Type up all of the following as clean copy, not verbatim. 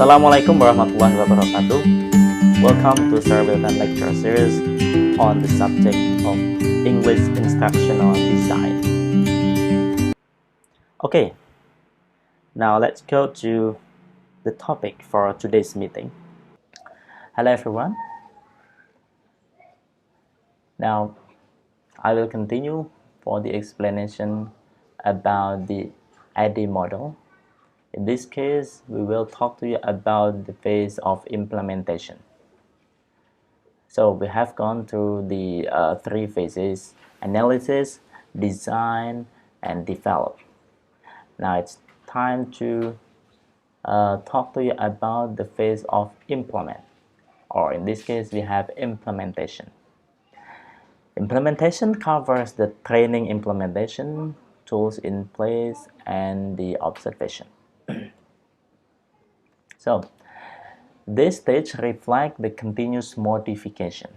Assalamualaikum warahmatullahi wabarakatuh. Welcome to Sarbiltan Lecture Series on the subject of English Instructional Design. Okay, now let's go to the topic for today's meeting. Hello everyone. Now, I will continue for the explanation about the AD model. In this case, we will talk to you about the phase of implementation. So we have gone through the three phases: analysis, design, and develop. Now it's time to talk to you about the phase of implement, or in this case, we have implementation. Implementation covers the training implementation, tools in place, and the observation. So, this stage reflects the continuous modification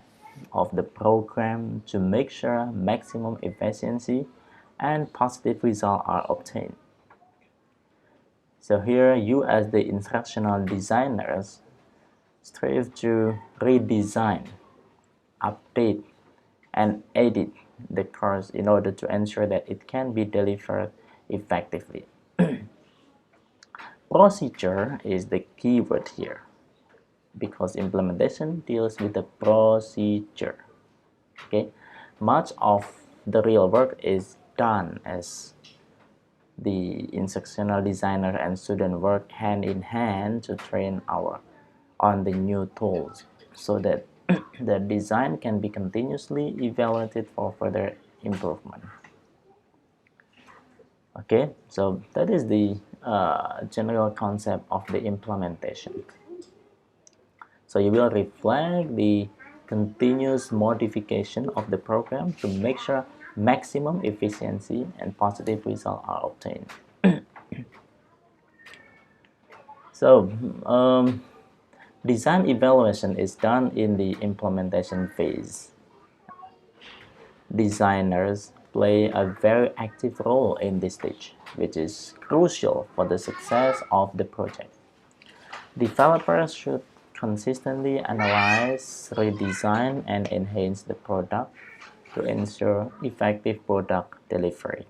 of the program to make sure maximum efficiency and positive results are obtained. So here, you as the instructional designers strive to redesign, update, and edit the course in order to ensure that it can be delivered effectively. Procedure is the key word here, because implementation deals with the procedure. Okay, much of the real work is done as the instructional designer and student work hand in hand to train on the new tools, so that the design can be continuously evaluated for further improvement. Okay, so that is the general concept of the implementation. So you will reflect the continuous modification of the program to make sure maximum efficiency and positive results are obtained. So design evaluation is done in the implementation phase. Designers play a very active role in this stage, which is crucial for the success of the project. Developers should consistently analyze, redesign, and enhance the product to ensure effective product delivery.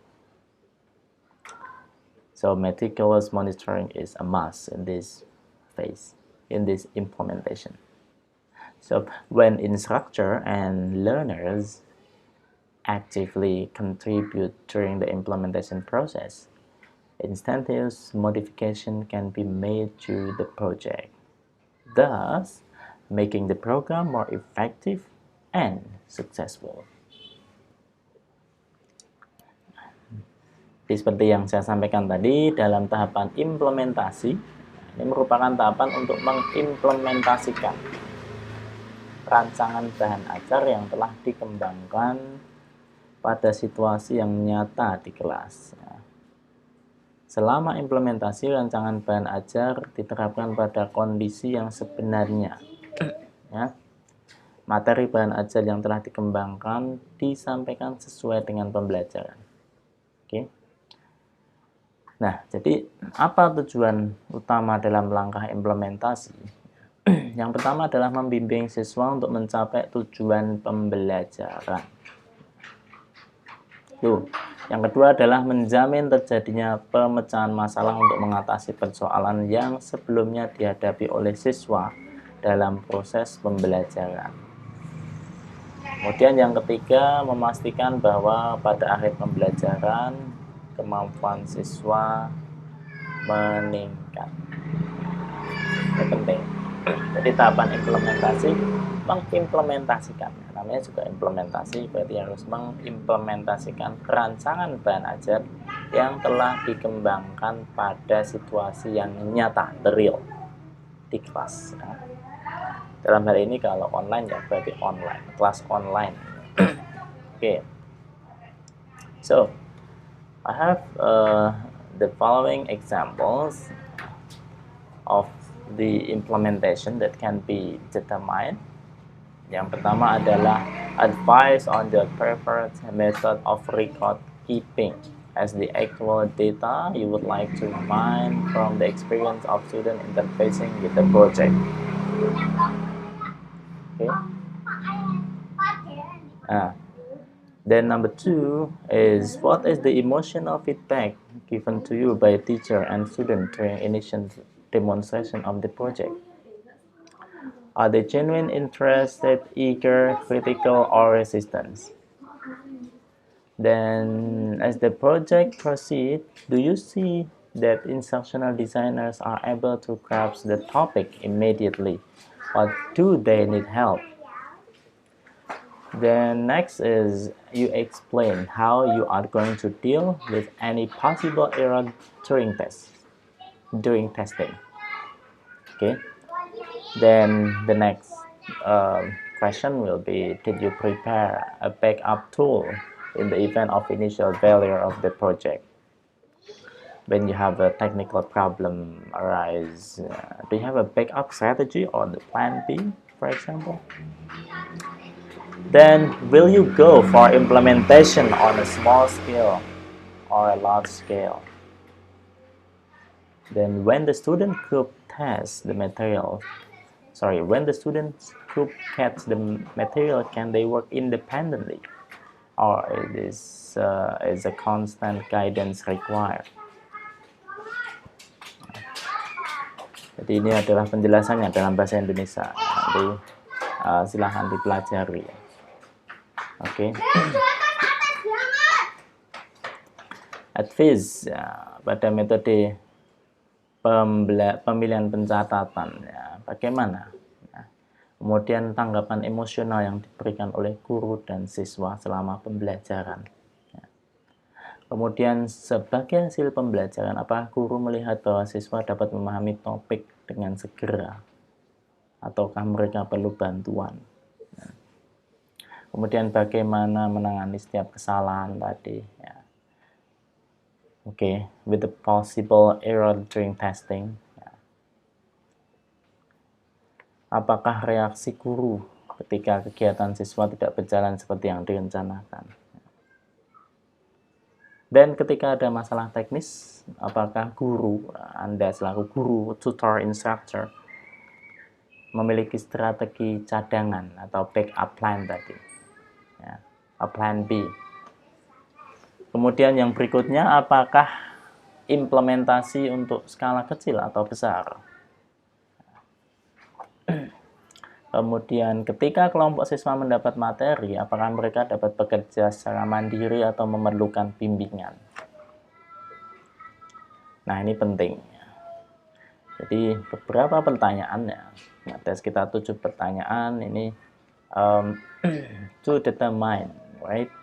So meticulous monitoring is a must in this phase, in this implementation. So when instructor and learners actively contribute during the implementation process, instantaneous modification can be made to the project, thus making the program more effective and successful. Jadi seperti yang saya sampaikan tadi, dalam tahapan implementasi, ini merupakan tahapan untuk mengimplementasikan rancangan bahan ajar yang telah dikembangkan pada situasi yang nyata di kelas. Selama implementasi, rancangan bahan ajar diterapkan pada kondisi yang sebenarnya. Ya. Materi bahan ajar yang telah dikembangkan disampaikan sesuai dengan pembelajaran. Oke. Nah, jadi apa tujuan utama dalam langkah implementasi? Yang pertama adalah membimbing siswa untuk mencapai tujuan pembelajaran. Yang kedua adalah menjamin terjadinya pemecahan masalah untuk mengatasi persoalan yang sebelumnya dihadapi oleh siswa dalam proses pembelajaran. Kemudian yang ketiga, memastikan bahwa pada akhir pembelajaran kemampuan siswa meningkat. Ini penting. Jadi tahapan implementasi, mengimplementasikan. Namanya juga implementasi, berarti harus mengimplementasikan rancangan bahan ajar yang telah dikembangkan pada situasi yang nyata, the real, di kelas. Dalam hal ini kalau online ya berarti online, kelas online. Okay. So, I have the following examples of the implementation that can be determined. Yang pertama adalah advice on the preferred method of record keeping. as the actual data you would like to mine from the experience of student interfacing with the project. Okay. Then number 2 is, what is the emotional feedback given to you by teacher and student during initial demonstration of the project? Are they genuine, interested, eager, critical, or resistant? Then, as the project proceeds, do you see that instructional designers are able to grasp the topic immediately, or do they need help? Then next is, you explain how you are going to deal with any possible error during testing. Okay. Then the next question will be, did you prepare a backup tool in the event of initial failure of the project? When you have a technical problem arise, do you have a backup strategy or the plan B, for example? Then will you go for implementation on a small scale or a large scale? Then when the student group tests the material, when the student group gets the material, can they work independently, or is a constant guidance required? Jadi ini adalah penjelasannya dalam bahasa Indonesia. Nanti silahkan dipelajari. Oke. Advice pada metode pemilihan pencatatan, bagaimana? Kemudian tanggapan emosional yang diberikan oleh guru dan siswa selama pembelajaran. Kemudian sebagai hasil pembelajaran, apakah guru melihat bahwa siswa dapat memahami topik dengan segera, ataukah mereka perlu bantuan? Kemudian bagaimana menangani setiap kesalahan tadi? Okay, with the possible error during testing. Apakah reaksi guru ketika kegiatan siswa tidak berjalan seperti yang direncanakan? Dan ketika ada masalah teknis, apakah guru, Anda selaku guru, tutor, instructor, memiliki strategi cadangan atau backup plan tadi? A plan B. Kemudian yang berikutnya, apakah implementasi untuk skala kecil atau besar? Kemudian ketika kelompok siswa mendapat materi, apakah mereka dapat bekerja secara mandiri atau memerlukan bimbingan? Nah, ini penting. Jadi beberapa pertanyaannya, ada sekitar 7 pertanyaan ini to determine, right,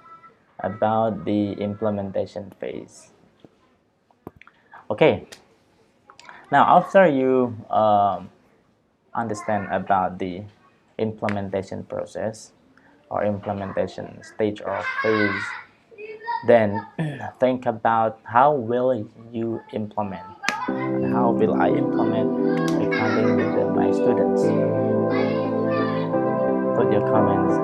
about the implementation phase. Okay. Now, after you understand about the implementation process or implementation stage or phase, then think about how will you implement, and how will I implement according with my students. Put your comments